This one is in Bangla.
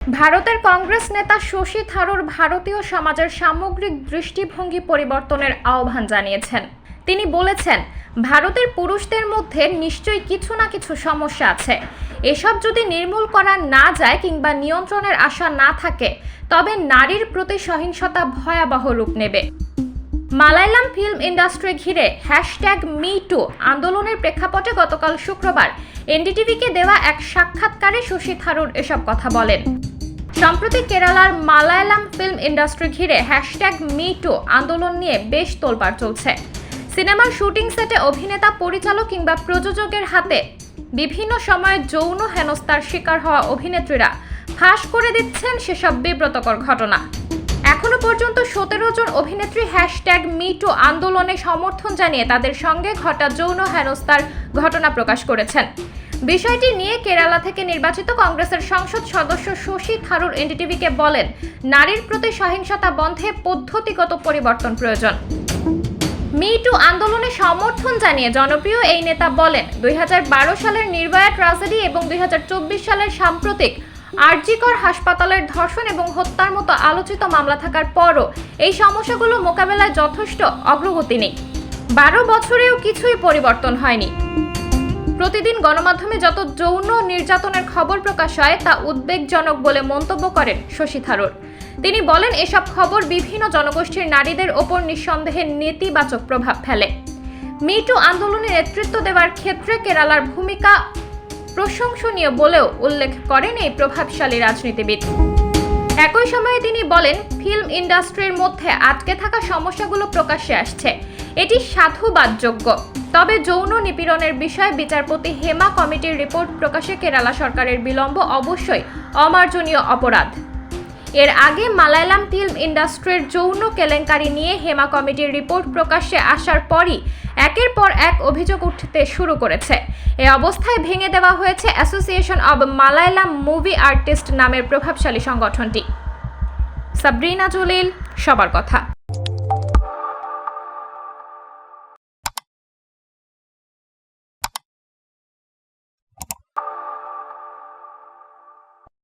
ভারতের কংগ্রেস নেতা শশী থারুর ভারতীয় সমাজের সামগ্রিক দৃষ্টিভঙ্গি পরিবর্তনের আহ্বান জানিয়েছেন। তিনি বলেছেন, ভারতের পুরুষদের মধ্যে নিশ্চয়ই কিছু না কিছু সমস্যা আছে। এসব যদি নির্মূল করা না যায় কিংবা নিয়ন্ত্রণের আশা না থাকে, তবে নারীর প্রতি সহিংসতা ভয়াবহ রূপ নেবে। মালায়ালাম ফিল্ম ইন্ডাস্ট্রি ঘিরে #MeToo আন্দোলনের প্রেক্ষাপটে গতকাল শুক্রবার এনডিটিভিকে দেওয়া এক সাক্ষাৎকারে শশী থারুর এসব কথা বলেন। সম্প্রতি কেরালার মালায়ালাম ফিল্ম ইন্ডাস্ট্রি ঘিরে #MeToo আন্দোলন নিয়ে বেশ তোলপাড় চলছে। সিনেমার শুটিং সেটে অভিনেতা, পরিচালক কিংবা প্রযোজকের হাতে বিভিন্ন সময়ে যৌন হেনস্থার শিকার হওয়া অভিনেত্রীরা ফাঁস করে দিচ্ছেন সেসব বিব্রতকর ঘটনা। এখনো পর্যন্ত 17 জন অভিনেত্রী #MeToo আন্দোলনে সমর্থন জানিয়ে তাদের সঙ্গে ঘটা যৌন হেনস্থার ঘটনা প্রকাশ করেছেন। বিষয়টি নিয়ে কেরালা থেকে নির্বাচিত কংগ্রেসের সংসদ সদস্য শশী থারুর এনডিটিভিকে বলেন, নারীর প্রতি সহিংসতা বন্ধে পদ্ধতিগত পরিবর্তন প্রয়োজন। MeToo আন্দোলনে সমর্থন জানিয়ে জনপ্রিয় এই নেতা বলেন, 2012 সালের নির্ভয়া ট্র্যাজেডি এবং 2024 সালের সাম্প্রতিক আরজিকর হাসপাতালের ধর্ষণ এবং হত্যার মতো আলোচিত মামলা থাকার পরও এই সমস্যাগুলো মোকাবেলায় যথেষ্ট অগ্রগতি নেই। 12 বছরেও কিছুই পরিবর্তন হয়নি। প্রতিদিন গণমাধ্যমে যত যৌন নির্যাতনের খবর প্রকাশ হয় তা উদ্বেগজনক বলে মন্তব্য করেন শশী থারুর। তিনি বলেন, এসব খবর বিভিন্ন জনগোষ্ঠীর নারীদের ওপর নিঃসন্দেহে নেতিবাচক প্রভাব ফেলে। MeToo আন্দোলনে নেতৃত্ব দেওয়ার ক্ষেত্রে কেরালার ভূমিকা প্রশংসনীয় বলেও উল্লেখ করেন এই প্রভাবশালী রাজনীতিবিদ। একই সময়ে তিনি বলেন, ফিল্ম ইন্ডাস্ট্রির মধ্যে আটকে থাকা সমস্যাগুলো প্রকাশ্যে আসছে, এটি সাধুবাদযোগ্য। তবে যৌন নিপীড়নের বিষয়ে বিচারপতি হেমা কমিটির রিপোর্ট প্রকাশে কেরালা সরকারের বিলম্ব অবশ্যই অমার্জনীয় অপরাধ। এর আগে মালায়ালাম ফিল্ম ইন্ডাস্ট্রির যৌন কেলেঙ্কারি নিয়ে হেমা কমিটির রিপোর্ট প্রকাশ্যে আসার পরই একের পর এক অভিযোগ উঠতে শুরু করেছে। এ অবস্থায় ভেঙে দেওয়া হয়েছে association of Malayalam movie artist নামের প্রভাবশালী সংগঠনটি। সাবরিনা জলিল, সবার কথা।